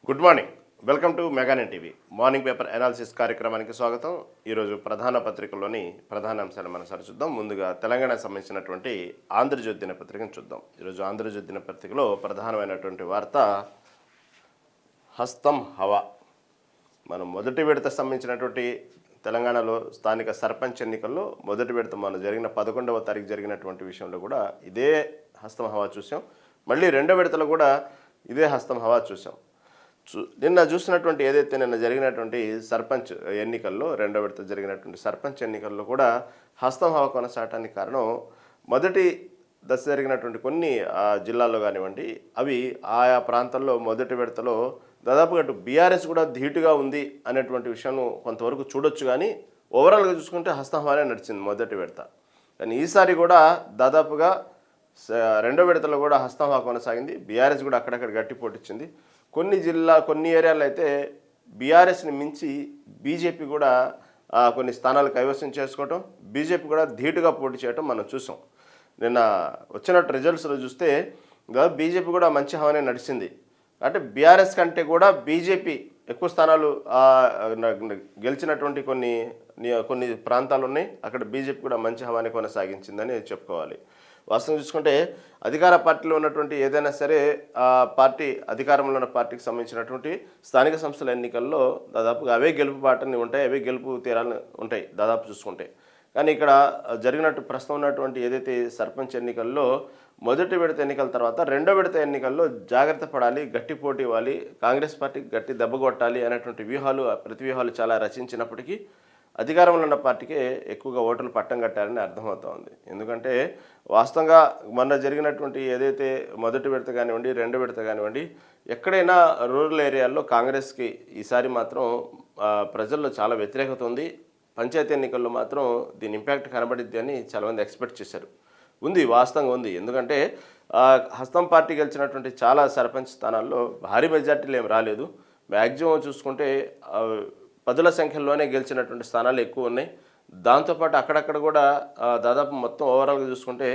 Good morning. Welcome to మెగానెన్ TV morning paper analysis కార్యక్రమానికి స్వాగతం. ఈరోజు ప్రధాన పత్రికల్లోని ప్రధాన అంశాలు మనం సరిచూద్దాం. ముందుగా తెలంగాణకు సంబంధించినటువంటి ఆంధ్రజ్యోతి దినపత్రికను చూద్దాం. ఈరోజు ఆంధ్రజ్యోతి దినపత్రికలో ప్రధానమైనటువంటి వార్త హస్తం హవా. మనం మొదటి విడత సంబంధించినటువంటి తెలంగాణలో స్థానిక సర్పంచ్ ఎన్నికల్లో మొదటి విడత మనం జరిగిన 11వ తారీఖు జరిగినటువంటి విషయంలో కూడా ఇదే హస్తం హవా చూసాం. మళ్ళీ రెండో విడతలో కూడా ఇదే హస్తం హవా చూసాం. నిన్న చూసినటువంటి ఏదైతే నిన్న జరిగినటువంటి సర్పంచ్ ఎన్నికల్లో రెండో విడత జరిగినటువంటి సర్పంచ్ ఎన్నికల్లో కూడా హస్తం హవా కొనసాగటానికి కారణం మొదటి దశ జరిగినటువంటి కొన్ని జిల్లాల్లో కానివ్వండి, అవి ఆయా ప్రాంతాల్లో మొదటి విడతలో దాదాపుగా అటు బీఆర్ఎస్ కూడా ధీటుగా ఉంది అనేటువంటి విషయం కొంతవరకు చూడొచ్చు. కానీ ఓవరాల్గా చూసుకుంటే హస్తం హవానే నడిచింది మొదటి విడత. కానీ ఈసారి కూడా దాదాపుగా రెండో విడతలో కూడా హస్తం హవా కొనసాగింది. బీఆర్ఎస్ కూడా అక్కడక్కడ గట్టి పోటిచ్చింది. కొన్ని ఏరియాలో అయితే బీఆర్ఎస్ని మించి బీజేపీ కూడా కొన్ని స్థానాలు కైవసం చేసుకోవటం, బీజేపీ కూడా ధీటుగా పోటీ చేయటం మనం చూసాం. నిన్న వచ్చినట్టు రిజల్ట్స్లో చూస్తే బీజేపీ కూడా మంచి హవానే నడిచింది. అంటే బీఆర్ఎస్ కంటే కూడా బీజేపీ ఎక్కువ స్థానాలు గెలిచినటువంటి కొన్ని ప్రాంతాలు ఉన్నాయి. అక్కడ బీజేపీ కూడా మంచి హవానే కొనసాగించిందని చెప్పుకోవాలి. వాస్తవం చూసుకుంటే అధికార పార్టీలో ఉన్నటువంటి ఏదైనా సరే పార్టీ అధికారంలో ఉన్న పార్టీకి సంబంధించినటువంటి స్థానిక సంస్థల ఎన్నికల్లో దాదాపుగా అవే గెలుపు బాటని ఉంటాయి, అవే గెలుపు తీరాలని ఉంటాయి దాదాపు చూసుకుంటే. కానీ ఇక్కడ ప్రస్తుతం ఉన్నటువంటి ఏదైతే సర్పంచ్ ఎన్నికల్లో మొదటి విడత ఎన్నికల తర్వాత రెండో విడత ఎన్నికల్లో జాగ్రత్త పడాలి, గట్టి పోటీ ఇవ్వాలి, కాంగ్రెస్ పార్టీకి గట్టి దెబ్బ కొట్టాలి అనేటువంటి ప్రతివ్యూహాలు చాలా రచించినప్పటికీ అధికారంలో ఉన్న పార్టీకే ఎక్కువగా ఓటర్లు పట్టం కట్టారని అర్థమవుతా ఉంది. ఎందుకంటే వాస్తవంగా మొన్న జరిగినటువంటి ఏదైతే మొదటి విడత కానివ్వండి, రెండో విడత కానివ్వండి, ఎక్కడైనా రూరల్ ఏరియాల్లో కాంగ్రెస్కి ఈసారి మాత్రం ప్రజల్లో చాలా వ్యతిరేకత ఉంది. పంచాయతీ ఎన్నికల్లో మాత్రం దీని ఇంపాక్ట్ కనబడిద్ది అని చాలామంది ఎక్స్పెక్ట్ చేశారు. వాస్తవంగా ఉంది. ఎందుకంటే హస్తం పార్టీ గెలిచినటువంటి చాలా సర్పంచ్ స్థానాల్లో భారీ మెజార్టీలు ఏం రాలేదు. మ్యాక్సిమం చూసుకుంటే పదుల సంఖ్యలోనే గెలిచినటువంటి స్థానాలు ఎక్కువ ఉన్నాయి. దాంతోపాటు అక్కడక్కడ కూడా దాదాపు మొత్తం ఓవరాల్గా చూసుకుంటే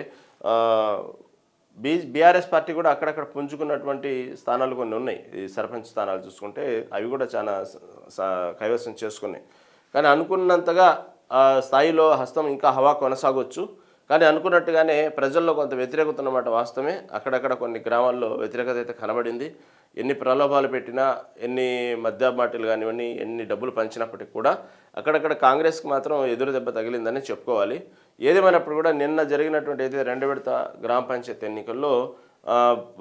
బీఆర్ఎస్ పార్టీ కూడా అక్కడక్కడ పుంజుకున్నటువంటి స్థానాలు కొన్ని ఉన్నాయి. ఈ సర్పంచ్ స్థానాలు చూసుకుంటే అవి కూడా చాలా కైవసం చేసుకున్నాయి. కానీ అనుకున్నంతగా స్థాయిలో హస్తం ఇంకా హవా కొనసాగొచ్చు. కానీ అనుకున్నట్టుగానే ప్రజల్లో కొంత వ్యతిరేకత ఉన్నమాట వాస్తవమే. అక్కడక్కడ కొన్ని గ్రామాల్లో వ్యతిరేకత అయితే కనబడింది. ఎన్ని ప్రలోభాలు పెట్టినా, ఎన్ని మద్యమాటలు కానివ్వండి, ఎన్ని డబ్బులు పంచినప్పటికీ కూడా అక్కడక్కడ కాంగ్రెస్కి మాత్రం ఎదురు దెబ్బ తగిలిందని చెప్పుకోవాలి. ఏదేమైనప్పుడు కూడా నిన్న జరిగినటువంటి అయితే రెండో విడత గ్రామ పంచాయతీ ఎన్నికల్లో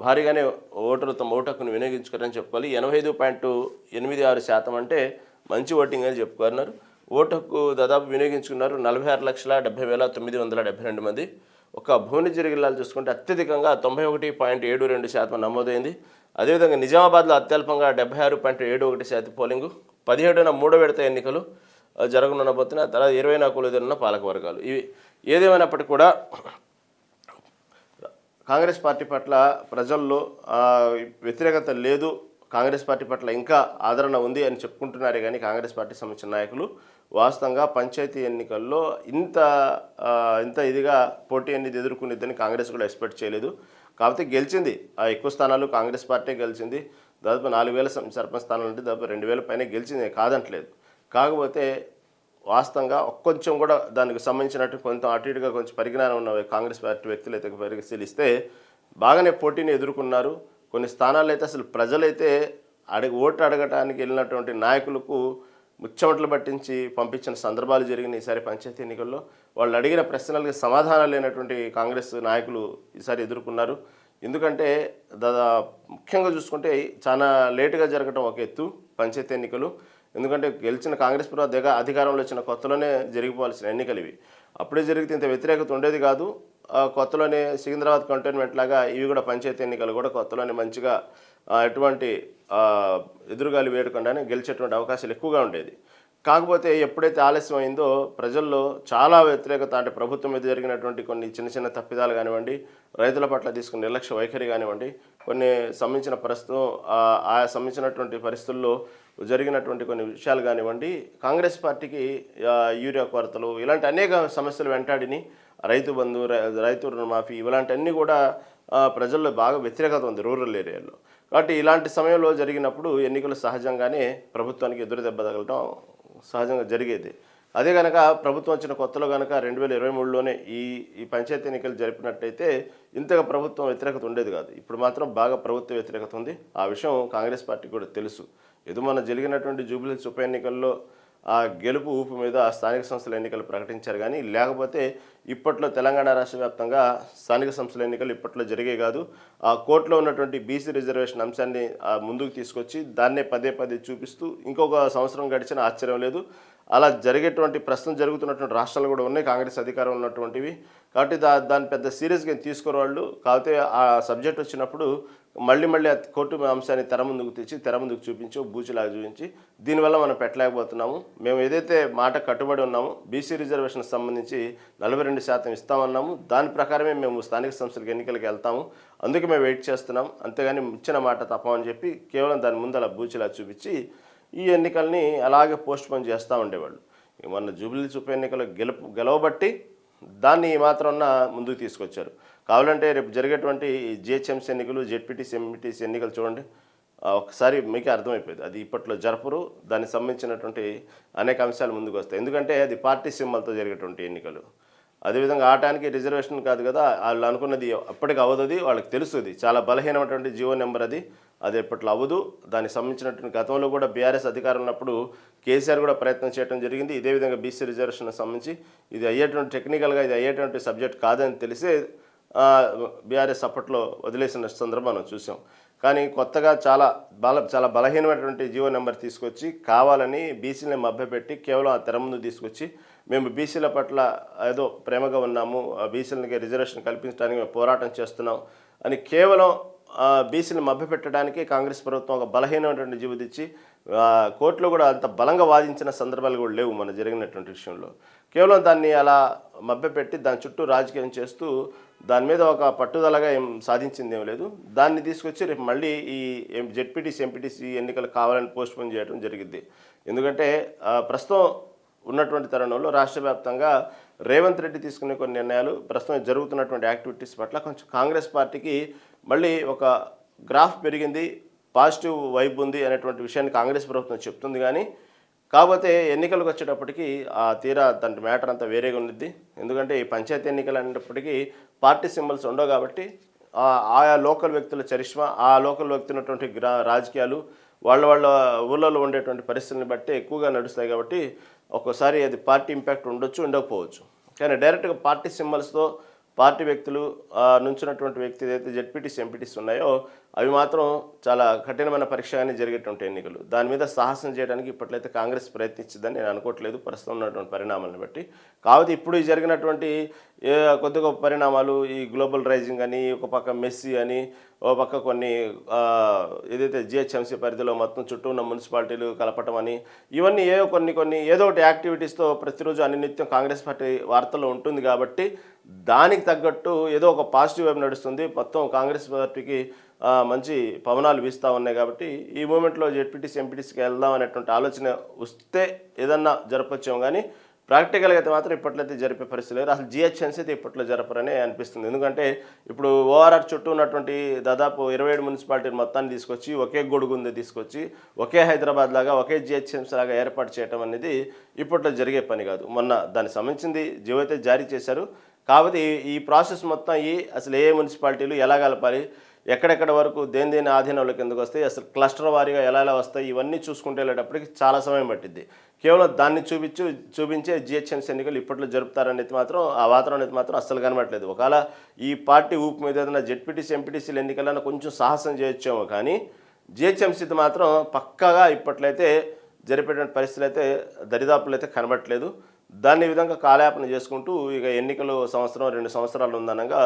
భారీగానే ఓటర్లు తమ ఓటు హక్కును వినియోగించుకోరని చెప్పుకోవాలి. 85.86% అంటే మంచి ఓటింగ్ అని చెప్పుకున్నారు. ఓటు హక్కు దాదాపు వినియోగించుకున్నారు 46,70,972 మంది. ఒక భువనగిరి జిల్లాలు చూసుకుంటే అత్యధికంగా 91.72% నమోదైంది. అదేవిధంగా నిజామాబాద్లో అత్యల్పంగా 76.71% పోలింగు. 17న మూడో విడత ఎన్నికలు జరగనున్నబోతున్న తర్వాత 24 కొలుదీరున్న పాలక వర్గాలు. ఇవి ఏదేమైనప్పటికీ కూడా కాంగ్రెస్ పార్టీ పట్ల ప్రజల్లో వ్యతిరేకత లేదు, కాంగ్రెస్ పార్టీ పట్ల ఇంకా ఆదరణ ఉంది అని చెప్పుకుంటున్నారే. కానీ కాంగ్రెస్ పార్టీ సంబంధించిన నాయకులు వాస్తవంగా పంచాయతీ ఎన్నికల్లో ఇంత ఇదిగా పోటీ అనేది ఎదుర్కొనిద్దని కాంగ్రెస్ కూడా ఎక్స్పెక్ట్ చేయలేదు. కాకపోతే గెలిచింది. ఎక్కువ స్థానాలు కాంగ్రెస్ పార్టీ గెలిచింది. దాదాపు 4,000 సర్పంచ్ స్థానాలు అంటే దాదాపు 2,000 పైన గెలిచింది, కాదంటలేదు. కాకపోతే వాస్తవంగా కొంచెం కూడా దానికి సంబంధించినట్టు కొంత అటు ఇటుగా కొంచెం పరిజ్ఞానం ఉన్న కాంగ్రెస్ పార్టీ వ్యక్తులు అయితే పరిశీలిస్తే బాగానే పోటీని ఎదుర్కొన్నారు. కొన్ని స్థానాల్లో అయితే అసలు ప్రజలైతే ఓటు అడగటానికి వెళ్ళినటువంటి నాయకులకు ముచ్చమట్లు పట్టించి పంపించిన సందర్భాలు జరిగినాయి. ఈసారి పంచాయతీ ఎన్నికల్లో వాళ్ళు అడిగిన ప్రశ్నలకి సమాధానాలు లేనటువంటి కాంగ్రెస్ నాయకులు ఈసారి ఎదుర్కొన్నారు. ఎందుకంటే ముఖ్యంగా చూసుకుంటే చాలా లేటుగా జరగటం ఒక ఎత్తు పంచాయతీ ఎన్నికలు. ఎందుకంటే గెలిచిన కాంగ్రెస్ ప్రభుత్వం అధికారంలో వచ్చిన కొత్తలోనే జరిగిపోవాల్సిన ఎన్నికలు ఇవి. అప్పుడే జరిగితే ఇంత వ్యతిరేకత ఉండేది కాదు. కొత్తలోనే సికింద్రాబాద్ కంటోన్మెంట్ లాగా ఇవి కూడా పంచాయతీ ఎన్నికలు కూడా కొత్తలోనే మంచిగా ఎటువంటి ఎదురుగాలి వేయకుండానే గెలిచేటువంటి అవకాశాలు ఎక్కువగా ఉండేది. కాకపోతే ఎప్పుడైతే ఆలస్యం అయిందో ప్రజల్లో చాలా వ్యతిరేకత, అంటే ప్రభుత్వం మీద జరిగినటువంటి కొన్ని చిన్న తప్పిదాలు కానివ్వండి, రైతుల పట్ల తీసుకున్న నిర్లక్ష్య వైఖరి కానివ్వండి, కొన్ని సంబంధించిన ఆయా సంబంధించినటువంటి పరిస్థితుల్లో జరిగినటువంటి కొన్ని విషయాలు కానివ్వండి, కాంగ్రెస్ పార్టీకి యూరియా కొరతలు ఇలాంటి అనేక సమస్యలు వెంటాడిని, రైతు బంధు, రైతు రుణమాఫీ ఇలాంటివన్నీ కూడా ప్రజల్లో బాగా వ్యతిరేకత ఉంది రూరల్ ఏరియాలో. కాబట్టి ఇలాంటి సమయంలో జరిగినప్పుడు ఎన్నికలు సహజంగానే ప్రభుత్వానికి ఎదురు దెబ్బ తగలటం సహజంగా జరిగేది. అదే గనక ప్రభుత్వం వచ్చిన కొత్తలో గనక 2023లోనే ఈ ఈ పంచాయతీ ఎన్నికలు జరిపినట్టయితే ఇంతగా ప్రభుత్వం వ్యతిరేకత ఉండేది కాదు. ఇప్పుడు మాత్రం బాగా ప్రభుత్వ వ్యతిరేకత ఉంది. ఆ విషయం కాంగ్రెస్ పార్టీకి కూడా తెలుసు. ఏదో మొన్న జరిగినటువంటి జూబ్లీహిల్స్ ఉప ఎన్నికల్లో ఆ గెలుపు ఊపు మీద స్థానిక సంస్థల ఎన్నికలు ప్రకటించారు. కానీ లేకపోతే ఇప్పట్లో తెలంగాణ రాష్ట్ర వ్యాప్తంగా స్థానిక సంస్థల ఎన్నికలు ఇప్పట్లో జరిగే కాదు. ఆ కోర్టులో ఉన్నటువంటి బీసీ రిజర్వేషన్ అంశాన్ని ముందుకు తీసుకొచ్చి దాన్నే పదే పదే చూపిస్తూ ఇంకొక సంవత్సరం గడిచినా ఆశ్చర్యం లేదు. అలా జరిగేటువంటి ప్రస్తుతం జరుగుతున్నటువంటి రాష్ట్రాలు కూడా ఉన్నాయి కాంగ్రెస్ అధికారం ఉన్నటువంటివి. కాబట్టి దాన్ని పెద్ద సీరియస్గా తీసుకోరు వాళ్ళు. కాకపోతే ఆ సబ్జెక్ట్ వచ్చినప్పుడు మళ్ళీ కోర్టు అంశాన్ని తెర ముందుకు చూపించి బూచిలాగా చూపించి దీనివల్ల మనం పెట్టలేకపోతున్నాము. మేము ఏదైతే మాట కట్టుబడి ఉన్నామో బీసీ రిజర్వేషన్కి సంబంధించి 42% ఇస్తామన్నాము. దాని ప్రకారమే మేము స్థానిక సంస్థలకు ఎన్నికలకు వెళ్తాము. అందుకే మేము వెయిట్ చేస్తున్నాం. అంతేగాని ఇచ్చిన మాట తప్పమని చెప్పి కేవలం దాని ముందు అలా బూచిలా చూపించి ఈ ఎన్నికల్ని అలాగే పోస్ట్ పోన్ చేస్తూ ఉండేవాళ్ళు. మొన్న జూబ్లీహిల్స్ ఉప ఎన్నికలు గెలవబట్టి దాన్ని మాత్రం ముందుకు తీసుకొచ్చారు. కావాలంటే రేపు జరిగేటువంటి జిహెచ్ఎంసీ ఎన్నికలు, జెడ్పీటీసీ, ఎంపీటీసీ ఎన్నికలు చూడండి, ఒకసారి మీకే అర్థమైపోయింది. అది ఇప్పట్లో జరపరు. దానికి సంబంధించినటువంటి అనేక అంశాలు ముందుకు వస్తాయి. ఎందుకంటే అది పార్టీ సింబల్తో జరిగేటువంటి ఎన్నికలు. అదేవిధంగా ఆటానికి రిజర్వేషన్ కాదు కదా, వాళ్ళు అనుకున్నది అప్పటికి అవ్వదు. వాళ్ళకి తెలుస్తుంది చాలా బలహీనమైనటువంటి జీవో నెంబర్ అది ఎప్పట్లో అవ్వదు. దానికి సంబంధించినటువంటి గతంలో కూడా బీఆర్ఎస్ అధికారం ఉన్నప్పుడు కేసీఆర్ కూడా ప్రయత్నం చేయడం జరిగింది. ఇదే విధంగా బీసీ రిజర్వేషన్ సంబంధించి ఇది అయ్యేటువంటి టెక్నికల్గా ఇది అయ్యేటువంటి సబ్జెక్ట్ కాదని తెలిసే బీఆర్ఎస్ అప్పట్లో వదిలేసిన సందర్భం మనం చూసాం. కానీ కొత్తగా చాలా బలహీనమైనటువంటి జీవో నెంబర్ తీసుకొచ్చి కావాలని బీసీలని మభ్యపెట్టి కేవలం ఆ తెర ముందు తీసుకొచ్చి మేము బీసీల పట్ల ఏదో ప్రేమగా ఉన్నాము, బీసీలకి రిజర్వేషన్ కల్పించడానికి మేము పోరాటం చేస్తున్నాం అని కేవలం బీసీలను మభ్యపెట్టడానికి కాంగ్రెస్ ప్రభుత్వం ఒక బలహీనమైనటువంటి జీవో తెచ్చి కోర్టులో కూడా అంత బలంగా వాదించిన సందర్భాలు కూడా లేవు మన జరిగినటువంటి విషయంలో. కేవలం దాన్ని అలా మభ్యపెట్టి దాని చుట్టూ రాజకీయం చేస్తూ దాని మీద ఒక పట్టుదలగా ఏం సాధించింది ఏం లేదు. దాన్ని తీసుకొచ్చి రేపు మళ్ళీ ఈ జెడ్పీటీసీ, ఎంపీటీసీ ఎన్నికలు కావాలని పోస్ట్పోన్ చేయడం జరిగింది. ఎందుకంటే ప్రస్తుతం ఉన్నటువంటి తరుణంలో రాష్ట్ర వ్యాప్తంగా రేవంత్ రెడ్డి తీసుకునే కొన్ని నిర్ణయాలు, ప్రస్తుతం జరుగుతున్నటువంటి యాక్టివిటీస్ పట్ల కొంచెం కాంగ్రెస్ పార్టీకి మళ్ళీ ఒక గ్రాఫ్ పెరిగింది, పాజిటివ్ వైబ్ ఉంది అనేటువంటి విషయాన్ని కాంగ్రెస్ ప్రభుత్వం చెప్తుంది. కానీ కాకపోతే ఎన్నికలకు వచ్చేటప్పటికి ఆ తీరా దాని మ్యాటర్ అంతా వేరేగా ఉండిద్ది. ఎందుకంటే ఈ పంచాయతీ ఎన్నికలు అనేటప్పటికీ పార్టీ సింబల్స్ ఉండవు కాబట్టి ఆయా లోకల్ వ్యక్తుల చరిష్మా, ఆ లోకల్ వ్యక్తి ఉన్నటువంటి రాజకీయాలు వాళ్ళ ఊళ్ళలో ఉండేటువంటి పరిస్థితులను బట్టి ఎక్కువగా నడుస్తాయి. కాబట్టి ఒక్కోసారి అది పార్టీ ఇంపాక్ట్ ఉండొచ్చు, ఉండకపోవచ్చు. కానీ డైరెక్ట్గా పార్టీ సింబల్స్తో పార్టీ వ్యక్తులు నుంచినటువంటి వ్యక్తి ఏదైతే జెడ్పీటీసీ, ఎంపీటీసీ ఉన్నాయో అవి మాత్రం చాలా కఠినమైన పరీక్షగానే జరిగేటువంటి ఎన్నికలు. దాని మీద సాహసం చేయడానికి ఇప్పట్లయితే కాంగ్రెస్ ప్రయత్నించిందని నేను అనుకోవట్లేదు ప్రస్తుతం ఉన్నటువంటి పరిణామాలను బట్టి. కాబట్టి ఇప్పుడు జరిగినటువంటి కొద్ది గొప్ప పరిణామాలు, ఈ గ్లోబల్ రైజింగ్ అని, ఒక పక్క మెస్సీ అని, ఓ పక్క కొన్ని ఏదైతే జిహెచ్ఎంసీ పరిధిలో మొత్తం చుట్టూ ఉన్న మున్సిపాలిటీలు కలపటం అని, ఇవన్నీ కొన్ని ఏదో ఒకటి యాక్టివిటీస్తో ప్రతిరోజు నిత్యం కాంగ్రెస్ పార్టీ వార్తల్లో ఉంటుంది. కాబట్టి దానికి తగ్గట్టు ఏదో ఒక పాజిటివ్ వైపు నడుస్తుంది. మొత్తం కాంగ్రెస్ పార్టీకి మంచి పవనాలు వీస్తూ ఉన్నాయి. కాబట్టి ఈ మూమెంట్లో జెడ్పీటీసీ, ఎంపీటీసీకి వెళ్దాం అనేటువంటి ఆలోచన వస్తే ఏదన్నా జరపచ్చాము. కానీ ప్రాక్టికల్గా అయితే మాత్రం ఇప్పట్లయితే జరిపే పరిస్థితి లేదు. అసలు జిహెచ్ఎంసీ అయితే ఇప్పట్లో జరపరనే అనిపిస్తుంది. ఎందుకంటే ఇప్పుడు ఓఆర్ఆర్ చుట్టూ ఉన్నటువంటి దాదాపు 27 మున్సిపాలిటీని మొత్తాన్ని తీసుకొచ్చి ఒకే గొడుగుంది తీసుకొచ్చి ఒకే హైదరాబాద్ లాగా ఒకే జిహెచ్ఎంసీ లాగా ఏర్పాటు చేయడం అనేది ఇప్పట్లో జరిగే పని కాదు. మొన్న దానికి సంబంధించింది జీవో అయితే జారీ చేశారు. కాబట్టి ఈ ప్రాసెస్ మొత్తం అసలు ఏ మున్సిపాలిటీలు ఎలా కలపాలి, ఎక్కడెక్కడ వరకు దేని ఆధీనంలోకి ఎందుకు వస్తాయి, అసలు క్లస్టర్ వారీగా ఎలా వస్తాయి, ఇవన్నీ చూసుకుంటూ వెళ్ళేటప్పటికి చాలా సమయం పట్టింది. కేవలం దాన్ని చూపించే జిహెచ్ఎంసీ ఎన్నికలు ఇప్పట్లో జరుపుతారనేది మాత్రం ఆ వాతావరణం అనేది మాత్రం అస్సలు కనబడలేదు. ఒకవేళ ఈ పార్టీ ఊపు మీద ఏదైనా జెడ్పీటీసీ, ఎంపీటీసీలు ఎన్నికలన్నా కొంచెం సాహసం చేయొచ్చేమో. కానీ జిహెచ్ఎంసీ మాత్రం పక్కాగా ఇప్పట్లయితే జరిపేటువంటి పరిస్థితులు అయితే దరిదాపులు అయితే కనబడట్లేదు. దాన్ని ఈ విధంగా కాలయాపన చేసుకుంటూ ఇక ఎన్నికలు 1-2 సంవత్సరాలు ఉందనగా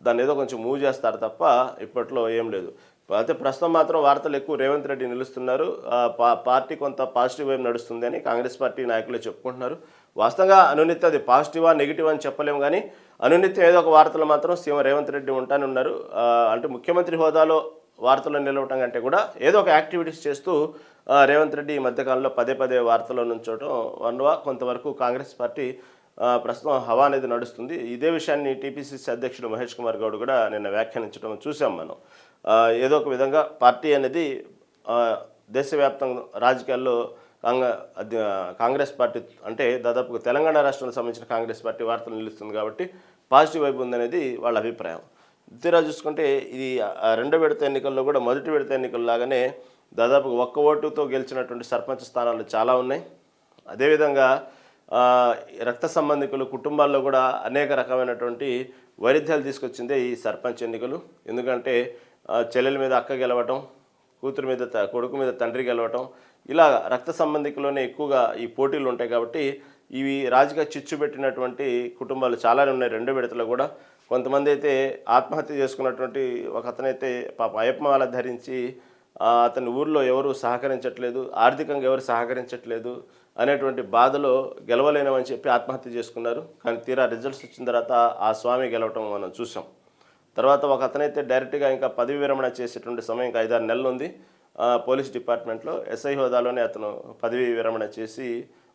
దాన్ని ఏదో కొంచెం మూవ్ చేస్తారు తప్ప ఇప్పట్లో ఏం లేదు. అయితే ప్రస్తుతం మాత్రం వార్తలు ఎక్కువ రేవంత్ రెడ్డి నిలుస్తున్నారు. పార్టీ కొంత పాజిటివ్ వైపు నడుస్తుంది అని కాంగ్రెస్ పార్టీ నాయకులే చెప్పుకుంటున్నారు. వాస్తవంగా అనునిత్యం అది పాజిటివా నెగిటివ్ అని చెప్పలేము. కానీ అనునిత్యం ఏదో ఒక వార్తలు మాత్రం సీఎం రేవంత్ రెడ్డి ఉంటానే ఉన్నారు. అంటే ముఖ్యమంత్రి హోదాలో వార్తల్లో నిలవటం కంటే కూడా ఏదో ఒక యాక్టివిటీస్ చేస్తూ రేవంత్ రెడ్డి ఈ మధ్యకాలంలో పదే వార్తల్లో నుంచోవటం వల్ల కొంతవరకు కాంగ్రెస్ పార్టీ ప్రస్తుతం హవా అనేది నడుస్తుంది. ఇదే విషయాన్ని టీపీసీసీ అధ్యక్షుడు మహేష్ కుమార్ గౌడ్ కూడా నిన్న వ్యాఖ్యానించడం చూసాం మనం. ఏదో ఒక విధంగా పార్టీ అనేది దేశవ్యాప్తంగా రాజకీయాల్లో కాంగ్రెస్ పార్టీ అంటే దాదాపు తెలంగాణ రాష్ట్రానికి సంబంధించిన కాంగ్రెస్ పార్టీ వార్తలు నిలుస్తుంది కాబట్టి పాజిటివ్ వైపు ఉందనేది వాళ్ళ అభిప్రాయం. తీరా చూసుకుంటే ఇది రెండో విడత ఎన్నికల్లో కూడా మొదటి విడత ఎన్నికల్లాగానే దాదాపు ఒక్క ఓటుతో గెలిచినటువంటి సర్పంచ్ స్థానాలు చాలా ఉన్నాయి. అదేవిధంగా రక్త సంబంధికులు కుటుంబాల్లో కూడా అనేక రకమైనటువంటి వైరుధ్యాలు తీసుకొచ్చిందే ఈ సర్పంచ్ ఎన్నికలు. ఎందుకంటే చెల్లెల మీద అక్క గెలవటం, కూతురు మీద కొడుకు మీద తండ్రి గెలవటం, ఇలా రక్త సంబంధికుల్లోనే ఎక్కువగా ఈ పోటీలు ఉంటాయి. కాబట్టి ఇవి రాజకీయ చిచ్చు పెట్టినటువంటి కుటుంబాలు చాలానే ఉన్నాయి రెండో విడతలో కూడా. కొంతమంది అయితే ఆత్మహత్య చేసుకున్నటువంటి ఒక అతనైతే పాప అయ్యప్పమాల ధరించి అతని ఊర్లో ఎవరు సహకరించట్లేదు, ఆర్థికంగా ఎవరు సహకరించట్లేదు అనేటువంటి బాధలో గెలవలేనమని చెప్పి ఆత్మహత్య చేసుకున్నారు. కానీ తీరా రిజల్ట్స్ వచ్చిన తర్వాత ఆ స్వామి గెలవటం మనం చూసాం. తర్వాత ఒక అతనైతే డైరెక్ట్గా ఇంకా పదవి విరమణ చేసేటువంటి సమయం ఇంకా 5-6 నెలలు ఉంది. పోలీస్ డిపార్ట్మెంట్లో ఎస్ఐ హోదాలోనే అతను పదవి విరమణ చేసి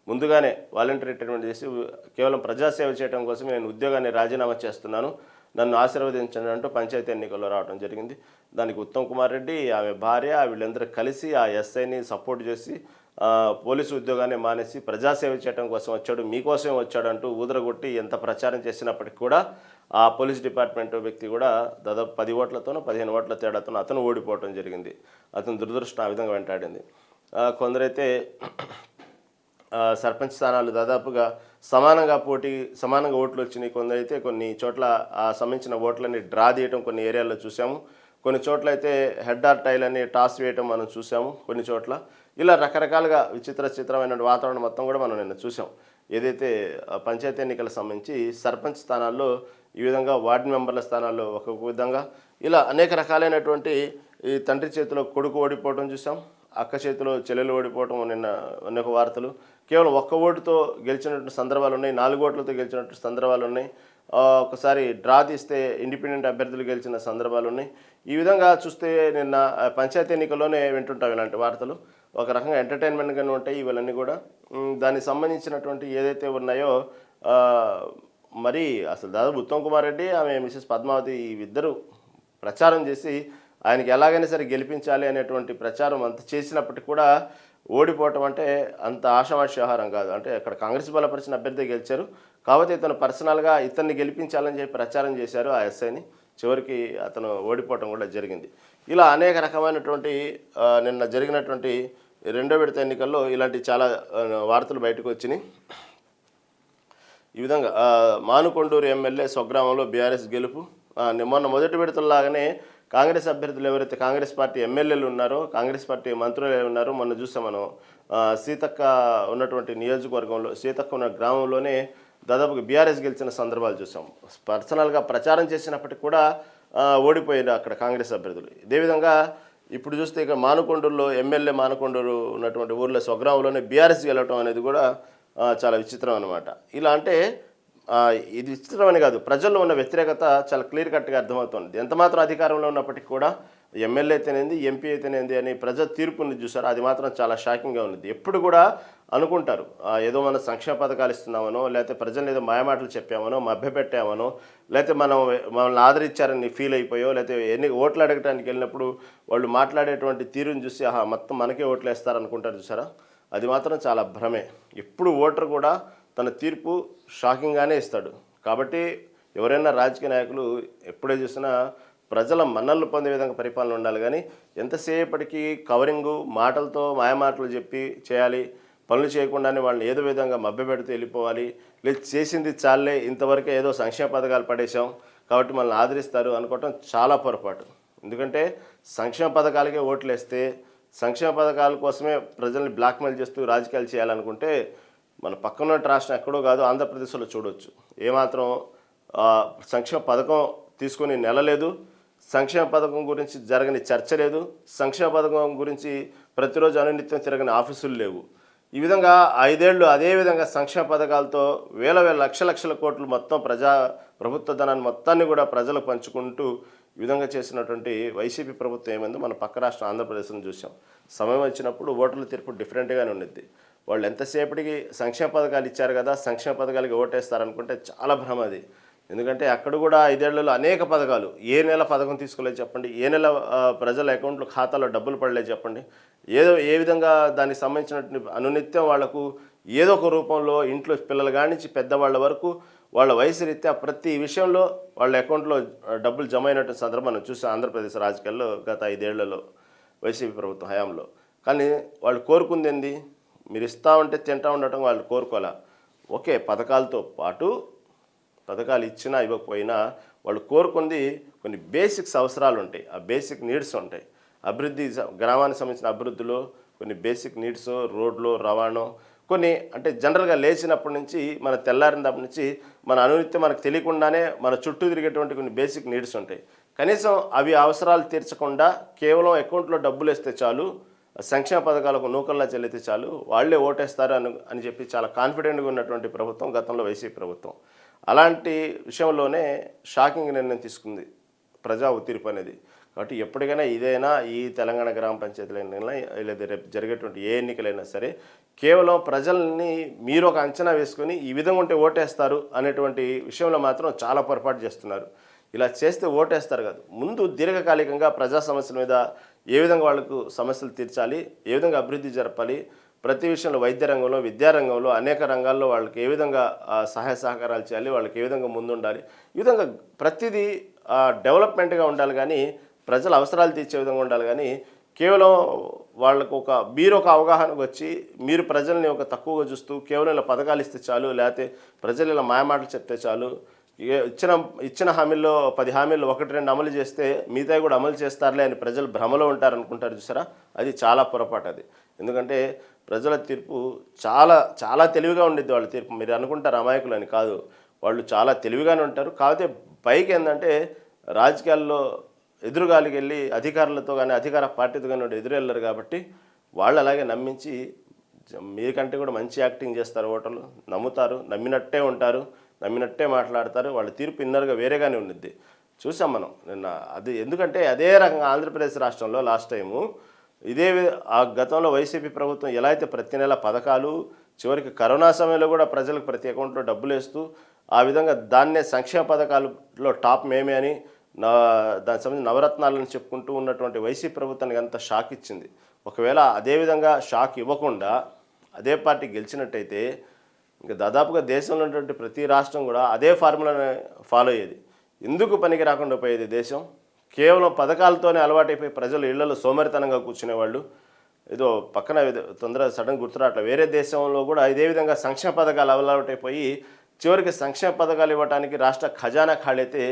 ముందుగానే వాలంటీర్ రిటైర్మెంట్ చేసి కేవలం ప్రజాసేవ చేయడం కోసం నేను ఉద్యోగాన్ని రాజీనామా చేస్తున్నాను, నన్ను ఆశీర్వదించండి అంటూ పంచాయతీ ఎన్నికల్లో రావడం జరిగింది. దానికి ఉత్తమ్ కుమార్ రెడ్డి, ఆమె భార్య, వీళ్ళందరూ కలిసి ఆ ఎస్ఐని సపోర్ట్ చేసి పోలీసు ఉద్యోగాన్ని మానేసి ప్రజాసేవ చేయడం కోసం వచ్చాడు, మీకోసమే వచ్చాడు అంటూ ఊదరగొట్టి ఎంత ప్రచారం చేసినప్పటికీ కూడా ఆ పోలీస్ డిపార్ట్మెంట్ వ్యక్తి కూడా దాదాపు 10 ఓట్లతోనో 15 ఓట్ల తేడాతోనో అతను ఓడిపోవడం జరిగింది. అతను దురదృష్టం ఆ విధంగా వెంటాడింది. కొందరైతే సర్పంచ్ స్థానాలు దాదాపుగా సమానంగా ఓట్లు వచ్చినాయి. కొందరైతే కొన్ని చోట్ల ఆ సంబంధించిన ఓట్లని డ్రా తీయటం కొన్ని ఏరియాల్లో చూసాము. కొన్ని చోట్ల అయితే హెడ్ ఆర్ టైల్ అని టాస్ వేయటం మనం చూసాము కొన్ని చోట్ల. ఇలా రకరకాలుగా చిత్రమైన వాతావరణం మొత్తం కూడా మనం నిన్న చూసాం. ఏదైతే పంచాయతీ ఎన్నికలకు సంబంధించి సర్పంచ్ స్థానాల్లో ఈ విధంగా వార్డు మెంబర్ల స్థానాల్లో ఒక్కొక్క విధంగా ఇలా అనేక రకాలైనటువంటి ఈ తండ్రి చేతిలో కొడుకు ఓడిపోవడం చూసాం, అక్క చేతిలో చెల్లెలు ఓడిపోవడం నిన్న అనేక వార్తలు. కేవలం ఒక్క ఓటుతో గెలిచినటువంటి సందర్భాలు ఉన్నాయి, 4 ఓట్లతో గెలిచినటువంటి సందర్భాలు ఉన్నాయి, ఒకసారి డ్రా తీస్తే ఇండిపెండెంట్ అభ్యర్థులు గెలిచిన సందర్భాలు ఉన్నాయి. ఈ విధంగా చూస్తే నిన్న పంచాయతీ ఎన్నికల్లోనే వింటుంటాం ఇలాంటి వార్తలు. ఒక రకంగా ఎంటర్టైన్మెంట్గానే ఉంటాయి ఇవన్నీ కూడా. దానికి సంబంధించినటువంటి ఏదైతే ఉన్నాయో మరి అసలు దాదాపు ఉత్తమ్ కుమార్ రెడ్డి, ఆమె మిసెస్ పద్మావతి ఇద్దరు ప్రచారం చేసి ఆయనకి ఎలాగైనా సరే గెలిపించాలి అనేటువంటి ప్రచారం అంత చేసినప్పటికీ కూడా ఓడిపోవటం అంటే అంత ఆషామాషి వ్యవహారం కాదు. అంటే అక్కడ కాంగ్రెస్ బలపరిచిన అభ్యర్థి గెలిచారు, కాకపోతే ఇతను పర్సనల్గా ఇతన్ని గెలిపించాలని చెప్పి ప్రచారం చేశారు ఆ ఎస్ఐని. చివరికి అతను ఓడిపోవటం కూడా జరిగింది. ఇలా అనేక రకమైనటువంటి నిన్న జరిగినటువంటి రెండో విడత ఎన్నికల్లో ఇలాంటి చాలా వార్తలు బయటకు వచ్చినాయి. ఈ విధంగా మానుకొండూరు ఎమ్మెల్యే స్వగ్రామంలో బీఆర్ఎస్ గెలుపు. మొన్న మొదటి విడతల్లాగానే కాంగ్రెస్ అభ్యర్థులు ఎవరైతే కాంగ్రెస్ పార్టీ ఎమ్మెల్యేలు ఉన్నారో, కాంగ్రెస్ పార్టీ మంత్రులు ఉన్నారో మొన్న చూసాం మనం. సీతక్క ఉన్నటువంటి నియోజకవర్గంలో, సీతక్క ఉన్న గ్రామంలోనే దాదాపుగా బీఆర్ఎస్ గెలిచిన సందర్భాలు చూసాం. పర్సనల్గా ప్రచారం చేసినప్పటికీ కూడా ఓడిపోయారు అక్కడ కాంగ్రెస్ అభ్యర్థులు. ఇదేవిధంగా ఇప్పుడు చూస్తే ఇక మానుకొండూరులో ఎమ్మెల్యే మానుకొండూరు ఉన్నటువంటి ఊర్లో స్వగ్రామంలోనే బీఆర్ఎస్ గెలవటం అనేది కూడా చాలా విచిత్రం అనమాట. ఇలా అంటే ఇది విచిత్రమని కాదు, ప్రజల్లో ఉన్న వ్యతిరేకత చాలా క్లియర్ కట్గా అర్థమవుతుంది. ఎంత మాత్రం అధికారంలో ఉన్నప్పటికీ కూడా ఎమ్మెల్యే అయితేనేంది, ఎంపీ అయితేనేంది అని ప్రజా తీర్పుని చూసారు. అది మాత్రం చాలా షాకింగ్గా ఉన్నది. ఎప్పుడు కూడా అనుకుంటారు ఏదో మన సంక్షేమ పథకాలు ఇస్తున్నామనో, లేకపోతే ప్రజలు ఏదో మాయమాటలు చెప్పామనో, మభ్యపెట్టామనో, లేకపోతే మనల్ని ఆదరించారని ఫీల్ అయిపోయో, లేకపోతే ఓట్లు అడగడానికి వెళ్ళినప్పుడు వాళ్ళు మాట్లాడేటువంటి తీరుని చూసి మొత్తం మనకే ఓట్లు వేస్తారనుకుంటారు చూసారా. అది మాత్రం చాలా భ్రమే. ఎప్పుడు ఓటర్ కూడా తన తీర్పు షాకింగ్గానే ఇస్తాడు. కాబట్టి ఎవరైనా రాజకీయ నాయకులు ఎప్పుడే చూసినా ప్రజల మన్ననలు పొందే విధంగా పరిపాలన ఉండాలి. కానీ ఎంతసేపటికి కవరింగు, మాటలతో మాయమాటలు చెప్పి చేయాలి, పనులు చేయకుండానే వాళ్ళని ఏదో విధంగా మభ్యపెడుతూ వెళ్ళిపోవాలి, లేదు చేసింది చాలే, ఇంతవరకే ఏదో సంక్షేమ పథకాలు పడేసాం కాబట్టి మనల్ని ఆదరిస్తారు అనుకోవటం చాలా పొరపాటు. ఎందుకంటే సంక్షేమ పథకాలకే ఓట్లు వేస్తే, సంక్షేమ పథకాల కోసమే ప్రజల్ని బ్లాక్మెయిల్ చేస్తూ రాజకీయాలు చేయాలనుకుంటే మన పక్కన రాష్ట్రం ఎక్కడో కాదు, ఆంధ్రప్రదేశ్లో చూడవచ్చు. ఏమాత్రం సంక్షేమ పథకం తీసుకుని నెల లేదు, సంక్షేమ పథకం గురించి జరగని చర్చ లేదు, సంక్షేమ పథకం గురించి ప్రతిరోజు అనునిత్యం తిరగని ఆఫీసులు లేవు. ఈ విధంగా 5 ఏళ్ళు అదేవిధంగా సంక్షేమ పథకాలతో వేల లక్షల కోట్లు మొత్తం ప్రభుత్వ ధనాన్ని మొత్తాన్ని కూడా ప్రజలకు పంచుకుంటూ ఈ విధంగా చేసినటువంటి వైసీపీ ప్రభుత్వం ఏమైందో మన పక్క రాష్ట్రం ఆంధ్రప్రదేశ్ను చూసాం. సమయం వచ్చినప్పుడు ఓటర్ల తీర్పు డిఫరెంట్గానే ఉండిద్ది. వాళ్ళు ఎంతసేపటికి సంక్షేమ పథకాలు ఇచ్చారు కదా, సంక్షేమ పథకాలకి ఓటేస్తారనుకుంటే చాలా భ్రమ అది. ఎందుకంటే అక్కడ కూడా 5 ఏళ్లలో అనేక పథకాలు. ఏ నెల పథకం తీసుకోలేదు చెప్పండి? ఏ నెల ప్రజల అకౌంట్‌లో ఖాతాలో డబ్బులు పడలేదు చెప్పండి? ఏ విధంగా దానికి సంబంధించినటువంటి అనునిత్యం వాళ్లకు ఏదో ఒక రూపంలో ఇంట్లో పిల్లల కాడి నుంచి పెద్దవాళ్ళ వరకు వాళ్ళ వయసు రీత్యా ప్రతి విషయంలో వాళ్ళ అకౌంట్లో డబ్బులు జమ అయినట్టు సందర్భం మనం చూసాం ఆంధ్రప్రదేశ్ రాజకీయాల్లో గత 5 ఏళ్లలో వైసీపీ ప్రభుత్వం హయాంలో. కానీ వాళ్ళు కోరుకుంది ఏంది? మీరు ఇస్తా ఉంటే తింటా ఉండటం వాళ్ళు కోరుకోలే. ఓకే, పథకాలతో పాటు పథకాలు ఇచ్చినా ఇవ్వకపోయినా వాళ్ళు కోరుకుంది కొన్ని బేసిక్స్ అవసరాలు ఉంటాయి, ఆ బేసిక్ నీడ్స్ ఉంటాయి. అభివృద్ధి గ్రామానికి సంబంధించిన అభివృద్ధిలో కొన్ని బేసిక్ నీడ్స్, రోడ్లు, రవాణా, కొన్ని అంటే జనరల్గా లేచినప్పటి నుంచి మన తెల్లారినప్పటి నుంచి మన అనునిత్యం మనకు తెలియకుండానే మన చుట్టూ తిరిగేటువంటి కొన్ని బేసిక్ నీడ్స్ ఉంటాయి. కనీసం అవి అవసరాలు తీర్చకుండా కేవలం అకౌంట్లో డబ్బులు వేస్తే చాలు, సంక్షేమ పథకాలకు నూకల్లా చెల్లితే చాలు, వాళ్లే ఓటేస్తారు అని చెప్పి చాలా కాన్ఫిడెంట్గా ఉన్నటువంటి ప్రభుత్వం గతంలో వైసీపీ ప్రభుత్వం. అలాంటి విషయంలోనే షాకింగ్ నిర్ణయం తీసుకుంది ప్రజా తీర్పు అనేది. కాబట్టి ఎప్పటికైనా ఇదైనా ఈ తెలంగాణ గ్రామ పంచాయతీల ఎన్నికలైనా లేదా రేపు జరిగేటువంటి ఏ ఎన్నికలైనా సరే కేవలం ప్రజల్ని మీరు ఒక అంచనా వేసుకొని ఈ విధంగా ఉంటే ఓటేస్తారు అనేటువంటి విషయంలో మాత్రం చాలా పొరపాటు చేస్తున్నారు. ఇలా చేస్తే ఓటేస్తారు కాదు, ముందు దీర్ఘకాలికంగా ప్రజా సమస్యల మీద ఏ విధంగా వాళ్ళకు సమస్యలు తీర్చాలి, ఏ విధంగా అభివృద్ధి జరపాలి, ప్రతి విషయంలో వైద్య రంగంలో, విద్యారంగంలో, అనేక రంగాల్లో వాళ్ళకి ఏ విధంగా సహాయ సహకారాలు చేయాలి, వాళ్ళకి ఏ విధంగా ముందుండాలి, ఈ విధంగా ప్రతిదీ డెవలప్మెంట్గా ఉండాలి. కానీ ప్రజల అవసరాలు తీర్చే విధంగా ఉండాలి. కానీ కేవలం వాళ్ళకు మీరు ఒక అవగాహనకు వచ్చి మీరు ప్రజల్ని ఒక తక్కువగా చూస్తూ కేవలం ఇలా పథకాలు ఇస్తే చాలు, లేకపోతే ప్రజలు ఇలా మాయమాటలు చెప్తే చాలు, ఇచ్చిన హామీల్లో 10 హామీల్లో 1-2 అమలు చేస్తే మిగతా కూడా అమలు చేస్తారులే అని ప్రజలు భ్రమలో ఉంటారనుకుంటారు చూసారా, అది చాలా పొరపాటు అది. ఎందుకంటే ప్రజల తీర్పు చాలా చాలా తెలివిగా ఉండిద్ది వాళ్ళ తీర్పు. మీరు అనుకుంటారు అమాయకులు అని, కాదు, వాళ్ళు చాలా తెలివిగానే ఉంటారు. కాకపోతే పైకి ఏంటంటే రాజకీయాల్లో ఎదురుగాలికి వెళ్ళి అధికారులతో కానీ అధికార పార్టీతో కానీ ఎదురెళ్ళరు కాబట్టి వాళ్ళు అలాగే నమ్మించి మీకంటే కూడా మంచి యాక్టింగ్ చేస్తారు, ఓటర్లు నమ్ముతారు, నమ్మినట్టే ఉంటారు, నమ్మినట్టే మాట్లాడతారు. వాళ్ళ తీర్పు ఇన్నర్గా వేరేగానే ఉండిద్ది. చూసాం మనం నిన్న. అది ఎందుకంటే అదే రకంగా ఆంధ్రప్రదేశ్ రాష్ట్రంలో లాస్ట్ టైము ఇదే ఆ గతంలో వైసీపీ ప్రభుత్వం ఎలా అయితే ప్రతి నెల పథకాలు, చివరికి కరోనా సమయంలో కూడా ప్రజలకు ప్రతి అకౌంట్లో డబ్బులు వేస్తూ ఆ విధంగా దాన్నే సంక్షేమ పథకాలలో టాప్ మేమే అని దానికి సంబంధించి నవరత్నాలను చెప్పుకుంటూ ఉన్నటువంటి వైసీపీ ప్రభుత్వానికి అంత షాక్ ఇచ్చింది. ఒకవేళ అదేవిధంగా షాక్ ఇవ్వకుండా అదే పార్టీ గెలిచినట్టయితే ఇంకా దాదాపుగా దేశంలో ఉన్నటువంటి ప్రతి రాష్ట్రం కూడా అదే ఫార్ములాని ఫాలో అయ్యేది. ఎందుకు పనికి రాకుండా పోయేది దేశం? కేవలం పథకాలతోనే అలవాటైపోయి ప్రజలు ఇళ్లలో సోమరితనంగా కూర్చునేవాళ్ళు. ఏదో పక్కన తొందరగా సడన్ గుర్తురాట్ల వేరే దేశంలో కూడా ఇదే విధంగా సంక్షేమ పథకాలు అలవాటైపోయి చివరికి సంక్షేమ పథకాలు ఇవ్వడానికి రాష్ట్ర ఖజానా ఖాళైతే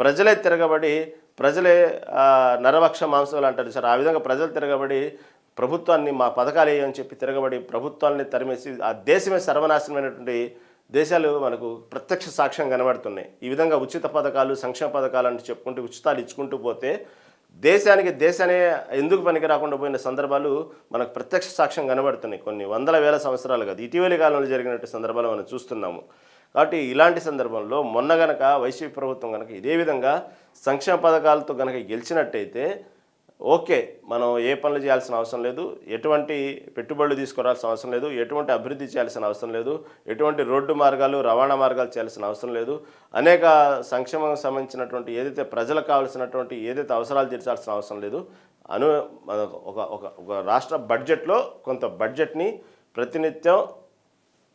ప్రజలే తిరగబడి, ప్రజలే నరభక్ష మాంసాలు అంటారు సార్, ఆ విధంగా ప్రజలు తిరగబడి ప్రభుత్వాన్ని మా పథకాలు అని చెప్పి తిరగబడి ప్రభుత్వాన్ని తరిమేసి ఆ దేశమే సర్వనాశనమైనటువంటి దేశాలు మనకు ప్రత్యక్ష సాక్ష్యం కనబడుతున్నాయి. ఈ విధంగా ఉచిత పథకాలు, సంక్షేమ పథకాలు అని చెప్పుకుంటూ ఉచితాలు ఇచ్చుకుంటూ పోతే దేశాన్ని ఎందుకు పనికి రాకుండా పోయిన సందర్భాలు మనకు ప్రత్యక్ష సాక్ష్యం కనబడుతున్నాయి. కొన్ని వందల వేల సంవత్సరాలు కాదు, ఇటీవలి కాలంలో జరిగినట్టు సందర్భాలు మనం చూస్తున్నాము. కాబట్టి ఇలాంటి సందర్భంలో మొన్న గనక వైసీపీ ప్రభుత్వం కనుక ఇదే విధంగా సంక్షేమ పథకాలతో కనుక గెలిచినట్టయితే ఓకే, మనం ఏ పనులు చేయాల్సిన అవసరం లేదు, ఎటువంటి పెట్టుబడులు తీసుకురావాల్సిన అవసరం లేదు, ఎటువంటి అభివృద్ధి చేయాల్సిన అవసరం లేదు, ఎటువంటి రోడ్డు మార్గాలు, రవాణా మార్గాలు చేయాల్సిన అవసరం లేదు, అనేక సంక్షేమం సంబంధించినటువంటి ఏదైతే ప్రజలకు కావాల్సినటువంటి ఏదైతే అవసరాలు తీర్చాల్సిన అవసరం లేదు. ఒక రాష్ట్ర బడ్జెట్లో కొంత బడ్జెట్ని ప్రతినిత్యం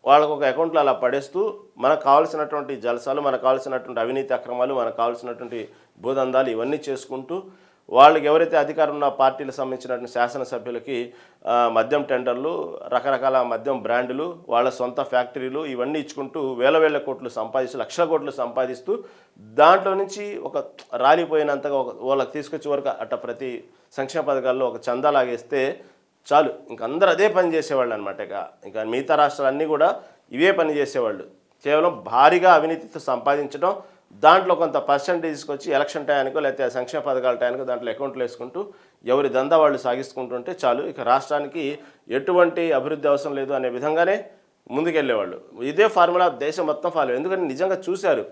వాళ్ళకు ఒక అకౌంట్లో అలా పడేస్తూ మనకు కావాల్సినటువంటి జలసాలు, మనకు కావాల్సినటువంటి అవినీతి అక్రమాలు, మనకు కావాల్సినటువంటి భూదందాలు ఇవన్నీ చేసుకుంటూ వాళ్ళకి ఎవరైతే అధికారం ఉన్న పార్టీలకు సంబంధించినటువంటి శాసనసభ్యులకి మద్యం టెండర్లు, రకరకాల మద్యం బ్రాండ్లు, వాళ్ళ సొంత ఫ్యాక్టరీలు ఇవన్నీ ఇచ్చుకుంటూ వేల కోట్లు సంపాదిస్తూ, లక్షల కోట్లు సంపాదిస్తూ దాంట్లో నుంచి ఒక రాలిపోయినంతగా వాళ్ళకి తీసుకొచ్చే వరకు అట్ట ప్రతి సంక్షేమ పథకాల్లో ఒక చందా లాగేస్తే చాలు, ఇంక అందరూ అదే పని చేసేవాళ్ళు అనమాట. ఇంకా మిగతా రాష్ట్రాలన్నీ కూడా ఇవే పని చేసేవాళ్ళు. కేవలం భారీగా అవినీతితో సంపాదించడం, దాంట్లో కొంత పర్సెంటేజ్ తీసుకొచ్చి ఎలక్షన్ టైంకో లేకపోతే సంక్షేమ పథకాల టైంకో దాంట్లో అకౌంట్లు వేసుకుంటూ ఎవరి దందా వాళ్ళు సాగిస్తుంటుంటే చాలు, ఇక రాష్ట్రానికి ఎటువంటి అభివృద్ధి అవసరం లేదు అనే విధంగానే ముందుకెళ్ళేవాళ్ళు. ఇదే ఫార్ములా దేశం మొత్తం ఫాలో. ఎందుకంటే నిజంగా చూశారు.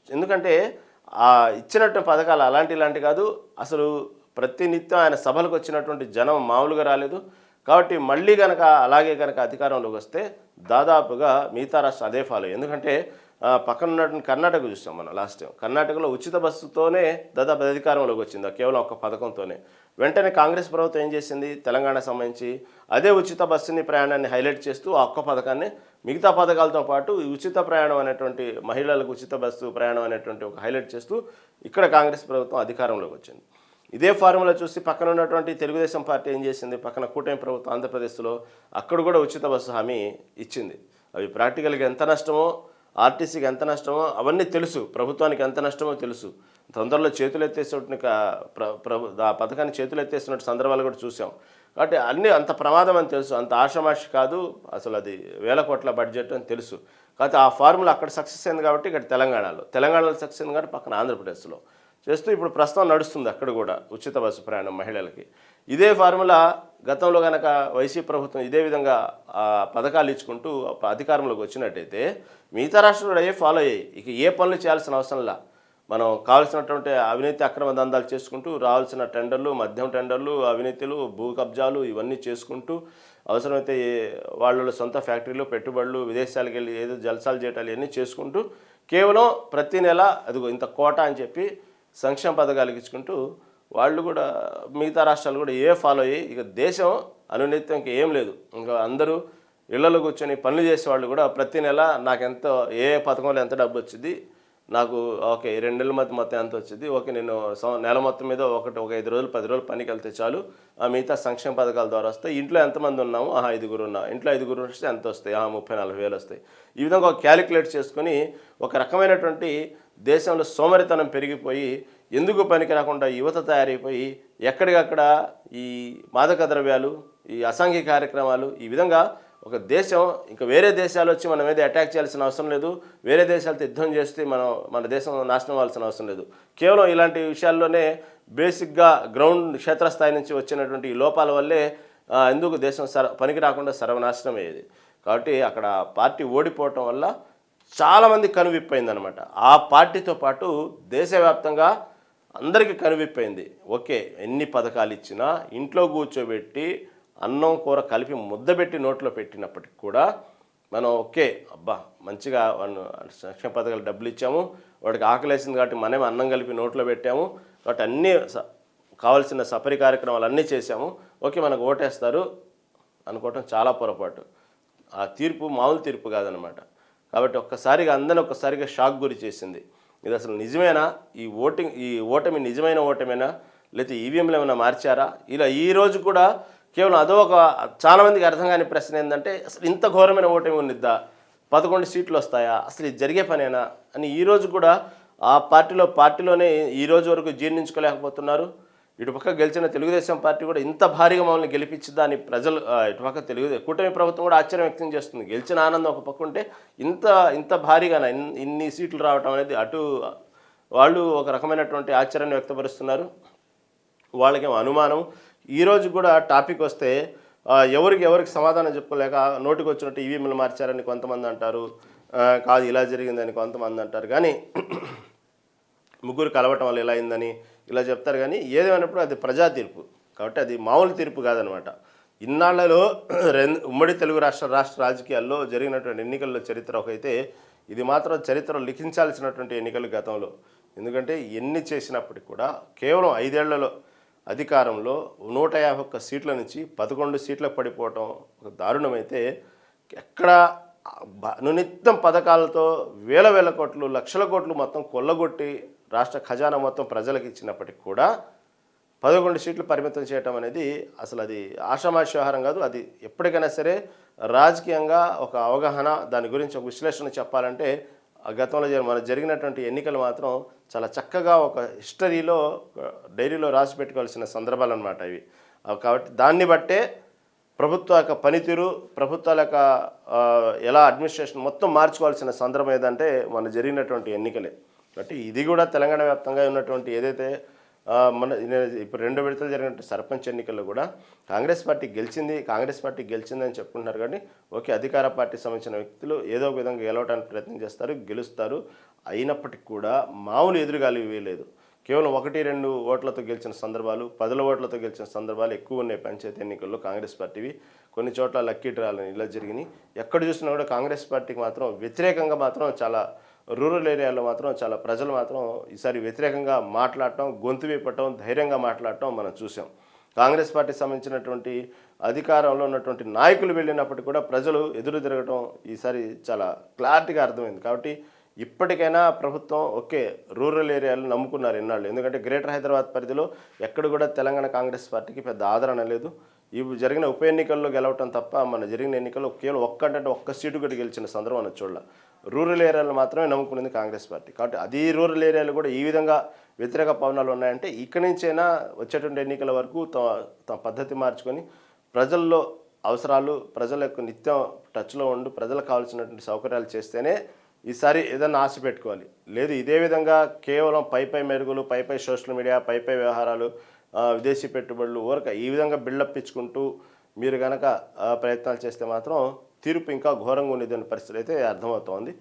ఎందుకంటే ఇచ్చినట్టు పథకాలు అలాంటి కాదు, అసలు ప్రతినిత్యం ఆయన సభలకు వచ్చినటువంటి జనం మామూలుగా రాలేదు. కాబట్టి మళ్ళీ కనుక అలాగే కనుక అధికారంలోకి వస్తే దాదాపుగా మిగతా రాష్ట్రం అదే ఫాలో. ఎందుకంటే పక్కన ఉన్నటువంటి కర్ణాటక చూసాం మనం లాస్ట్ టైం. కర్ణాటకలో ఉచిత బస్సుతోనే దాదాపు అధికారంలోకి వచ్చింది కేవలం ఒక పథకంతోనే. వెంటనే కాంగ్రెస్ ప్రభుత్వం ఏం చేసింది, తెలంగాణకు సంబంధించి అదే ఉచిత బస్సుని ప్రయాణాన్ని హైలైట్ చేస్తూ ఆ ఒక్క పథకాన్ని మిగతా పథకాలతో పాటు ఈ ఉచిత ప్రయాణం అనేటువంటి మహిళలకు ఉచిత బస్సు ప్రయాణం అనేటువంటి ఒక హైలైట్ చేస్తూ ఇక్కడ కాంగ్రెస్ ప్రభుత్వం అధికారంలోకి వచ్చింది. ఇదే ఫార్ములా చూసి పక్కన ఉన్నటువంటి తెలుగుదేశం పార్టీ ఏం చేసింది, పక్కన కూటమి ప్రభుత్వం ఆంధ్రప్రదేశ్లో అక్కడ కూడా ఉచిత బస్సు హామీ ఇచ్చింది. అవి ప్రాక్టికల్గా ఎంత నష్టమో, ఆర్టీసీకి ఎంత నష్టమో అవన్నీ తెలుసు, ప్రభుత్వానికి ఎంత నష్టమో తెలుసు. తొందరలో చేతులు ఎత్తేసినట్టు ఆ పథకాన్ని చేతులు ఎత్తేసినట్టు సందర్భాలు కూడా చూసాం. కాబట్టి అన్నీ అంత ప్రమాదం అని తెలుసు, అంత ఆషామాషి కాదు, అసలు అది వేల కోట్ల బడ్జెట్ అని తెలుసు. కాకపోతే ఆ ఫార్ములా అక్కడ సక్సెస్ అయింది కాబట్టి ఇక్కడ తెలంగాణలో సక్సెస్ అయింది కాబట్టి పక్కన ఆంధ్రప్రదేశ్లో చేస్తూ ఇప్పుడు ప్రస్తుతం నడుస్తుంది అక్కడ కూడా ఉచిత బస్సు ప్రయాణం మహిళలకి. ఇదే ఫార్ములా గతంలో కనుక వైసీపీ ప్రభుత్వం ఇదే విధంగా పథకాలు ఇచ్చుకుంటూ అధికారంలోకి వచ్చినట్టయితే మిగతా రాష్ట్రాలు కూడా ఫాలో అయ్యాయి. ఇక ఏ పనులు చేయాల్సిన అవసరంలా మనం కావాల్సినటువంటి అవినీతి అక్రమ దందాలు చేసుకుంటూ రావాల్సిన టెండర్లు, మద్యం టెండర్లు, అవినీతులు, భూ కబ్జాలు ఇవన్నీ చేసుకుంటూ అవసరమైతే వాళ్ళ సొంత ఫ్యాక్టరీలు, పెట్టుబడులు, విదేశాలకు వెళ్ళి ఏదో జల్సాలు చేయటాలు ఇవన్నీ చేసుకుంటూ కేవలం ప్రతి నెల అదిగో ఇంత కోట అని చెప్పి సంక్షేమ పథకాలు ఇచ్చుకుంటూ వాళ్ళు కూడా మిగతా రాష్ట్రాలు కూడా ఫాలో అయ్యి ఇక దేశం అనునిత్యం ఇంకా ఏం లేదు. ఇంకా అందరూ ఇళ్లలో కూర్చొని పనులు చేసేవాళ్ళు కూడా ప్రతి నెల నాకు ఎంత పథకంలో ఎంత డబ్బు వచ్చింది, నాకు ఓకే 2 నెలల మధ్య మొత్తం ఎంత వచ్చింది, ఓకే నేను నెల మొత్తం మీద ఒక 5 రోజులు 10 రోజులు పనికి వెళ్తే చాలు, మిగతా సంక్షేమ పథకాల ద్వారా వస్తాయి. ఇంట్లో ఎంతమంది ఉన్నాము, 5గురు ఉన్నా, ఇంట్లో 5గురు వస్తే ఎంత వస్తాయి, 30-40 వేలు వస్తాయి. ఈ విధంగా ఒక క్యాలిక్యులేట్ చేసుకొని ఒక రకమైనటువంటి దేశంలో సోమరితనం పెరిగిపోయి ఎందుకు పనికి రాకుండా యువత తయారైపోయి ఎక్కడికక్కడ ఈ మాదక ద్రవ్యాలు, ఈ అసాంఘిక కార్యక్రమాలు, ఈ విధంగా ఒక దేశం ఇంకా వేరే దేశాలు వచ్చి మన మీద అటాక్ చేయాల్సిన అవసరం లేదు, వేరే దేశాలతో యుద్ధం చేస్తే మన దేశం నాశనం అవ్వాల్సిన అవసరం లేదు. కేవలం ఇలాంటి విషయాల్లోనే బేసిక్గా గ్రౌండ్ క్షేత్రస్థాయి నుంచి వచ్చినటువంటి ఈ లోపాల వల్లే ఎందుకు దేశం పనికి రాకుండా సర్వనాశనం అయ్యేది. కాబట్టి అక్కడ పార్టీ ఓడిపోవటం వల్ల చాలామంది కనువిప్పైందనమాట. ఆ పార్టీతో పాటు దేశవ్యాప్తంగా అందరికీ కనువిప్పైంది. ఓకే, ఎన్ని పథకాలు ఇచ్చినా ఇంట్లో కూర్చోబెట్టి అన్నం కూర కలిపి ముద్దబెట్టి నోట్లో పెట్టినప్పటికి కూడా మనం ఓకే అబ్బా మంచిగా సంక్షేమ పథకాలు డబ్బులు ఇచ్చాము, వాడికి ఆకలేసింది కాబట్టి మనమే అన్నం కలిపి నోట్లో పెట్టాము, కాబట్టి అన్నీ కావాల్సిన సపరి కార్యక్రమాలు అన్నీ చేశాము, ఓకే మనకు ఓటేస్తారు అనుకోవటం చాలా పొరపాటు. ఆ తీర్పు మామూలు తీర్పు కాదనమాట. కాబట్టి ఒక్కసారిగా షాక్ గురి చేసింది. ఇది అసలు నిజమేనా, ఈ ఓటమి నిజమైన ఓటమేనా, లేకపోతే ఈవీఎంలు ఏమైనా మార్చారా? ఇలా ఈరోజు కూడా కేవలం చాలామందికి అర్థం కాని ప్రశ్న ఏంటంటే అసలు ఇంత ఘోరమైన ఓటమి ఉన్నిద్దా, 11 సీట్లు వస్తాయా, అసలు ఇది జరిగే పనేనా అని ఈరోజు కూడా ఆ పార్టీలోనే ఈరోజు వరకు జీర్ణించుకోలేకపోతున్నారు. ఇటుపక్క గెలిచిన తెలుగుదేశం పార్టీ కూడా ఇంత భారీగా మమ్మల్ని గెలిపించిందా అని ప్రజలు, ఇటుపక్క కూటమి ప్రభుత్వం కూడా ఆశ్చర్యం వ్యక్తం చేస్తుంది. గెలిచిన ఆనందం ఒక పక్క ఉంటే ఇంత భారీగా ఇన్ని సీట్లు రావటం అనేది అటు వాళ్ళు ఒక రకమైనటువంటి ఆశ్చర్యాన్ని వ్యక్తపరుస్తున్నారు. వాళ్ళకేమో అనుమానం. ఈరోజు కూడా టాపిక్ వస్తే ఎవరికి సమాధానం చెప్పుకోలేక నోటికి వచ్చినట్టు ఈవీఎంలు మార్చారని కొంతమంది అంటారు, కాదు ఇలా జరిగిందని కొంతమంది అంటారు. కానీ ముగ్గురు కలవటం వల్ల ఇలా అయిందని ఇలా చెప్తారు. కానీ ఏదేమైనప్పుడు అది ప్రజా తీర్పు కాబట్టి అది మామూలు తీర్పు కాదనమాట. ఇన్నాళ్లలో ఉమ్మడి తెలుగు రాష్ట్ర రాజకీయాల్లో జరిగినటువంటి ఎన్నికల్లో చరిత్ర ఒకైతే ఇది మాత్రం చరిత్రలో లిఖించాల్సినటువంటి ఎన్నికలు గతంలో. ఎందుకంటే ఎన్ని చేసినప్పటికి కూడా కేవలం 5 ఏళ్లలో అధికారంలో 151 సీట్ల నుంచి 11 సీట్లకు పడిపోవటం ఒక దారుణమైతే, ఎక్కడ అనునిత్యం పథకాలతో వేల కోట్లు, లక్షల కోట్లు మొత్తం కొల్లగొట్టి రాష్ట్ర ఖజానా మొత్తం ప్రజలకు ఇచ్చినప్పటికి కూడా 11 సీట్లు పరిమితం చేయటం అనేది అసలు అది ఆషామాషి వ్యవహారం కాదు. అది ఎప్పటికైనా సరే రాజకీయంగా ఒక అవగాహన, దాని గురించి ఒక విశ్లేషణ చెప్పాలంటే గతంలో జరిగినటువంటి ఎన్నికలు మాత్రం చాలా చక్కగా ఒక హిస్టరీలో డైరీలో రాసి పెట్టుకోవాల్సిన సందర్భాలు అన్నమాట ఇవి. కాబట్టి దాన్ని బట్టే ప్రభుత్వ యొక్క పనితీరు, ప్రభుత్వాల యొక్క ఎలా అడ్మినిస్ట్రేషన్ మొత్తం మార్చుకోవాల్సిన సందర్భం ఏదంటే జరిగినటువంటి ఎన్నికలే. కాబట్టి ఇది కూడా తెలంగాణ వ్యాప్తంగా ఉన్నటువంటి ఏదైతే ఇప్పుడు 2 విడతలు జరిగినట్టు సర్పంచ్ ఎన్నికల్లో కూడా కాంగ్రెస్ పార్టీ గెలిచిందని చెప్పుకుంటున్నారు. కానీ ఓకే, అధికార పార్టీ సంబంధించిన వ్యక్తులు ఏదో ఒక విధంగా గెలవడానికి ప్రయత్నం చేస్తారు, గెలుస్తారు. అయినప్పటికీ కూడా మామూలు ఎదురుగాలి వేయలేదు. కేవలం 1-2 ఓట్లతో గెలిచిన సందర్భాలు, 10 ఓట్లతో గెలిచిన సందర్భాలు ఎక్కువ ఉన్నాయి పంచాయతీ ఎన్నికల్లో కాంగ్రెస్ పార్టీవి. కొన్ని చోట్ల లక్కీ డ్రాలని ఇలా జరిగినాయి. ఎక్కడ చూసినా కూడా కాంగ్రెస్ పార్టీకి మాత్రం వ్యతిరేకంగా మాత్రం చాలా రూరల్ ఏరియాలో మాత్రం చాలా ప్రజలు మాత్రం ఈసారి వ్యతిరేకంగా మాట్లాడటం, గొంతు విప్పటం, ధైర్యంగా మాట్లాడటం మనం చూసాం. కాంగ్రెస్ పార్టీకి సంబంధించినటువంటి అధికారంలో ఉన్నటువంటి నాయకులు వెళ్ళినప్పటికీ కూడా ప్రజలు ఎదురు తిరగటం ఈసారి చాలా క్లారిటీగా అర్థమైంది. కాబట్టి ఇప్పటికైనా ప్రభుత్వం ఓకే రూరల్ ఏరియాలు నమ్ముకున్నారు ఇన్నాళ్ళు. ఎందుకంటే గ్రేటర్ హైదరాబాద్ పరిధిలో ఎక్కడ కూడా తెలంగాణ కాంగ్రెస్ పార్టీకి పెద్ద ఆదరణ లేదు. ఇవి జరిగిన ఉప ఎన్నికల్లో గెలవటం తప్ప మన జరిగిన ఎన్నికల్లో కేవలం ఒక్క సీటు కూడా గెలిచిన సందర్భం మనం చూడాలి. రూరల్ ఏరియాలను మాత్రమే నమ్ముకునేది కాంగ్రెస్ పార్టీ. కాబట్టి అది రూరల్ ఏరియాలు కూడా ఈ విధంగా వ్యతిరేక పవనాలు ఉన్నాయంటే ఇక్కడి నుంచైనా వచ్చేటువంటి ఎన్నికల వరకు తమ పద్ధతి మార్చుకొని ప్రజల్లో అవసరాలు, ప్రజల యొక్క నిత్యం టచ్లో ఉండి ప్రజలకు కావాల్సినటువంటి సౌకర్యాలు చేస్తేనే ఈసారి ఏదన్నా ఆశ పెట్టుకోవాలి. లేదు ఇదే విధంగా కేవలం పై మెరుగులు, పై సోషల్ మీడియా, పై వ్యవహారాలు, విదేశీ పెట్టుబడులు ఈ విధంగా బిల్డప్ ఇచ్చుకుంటూ మీరు కనుక ప్రయత్నాలు చేస్తే మాత్రం తీర్పు ఇంకా ఘోరంగా ఉండేదని పరిస్థితి అయితే అర్థమవుతోంది.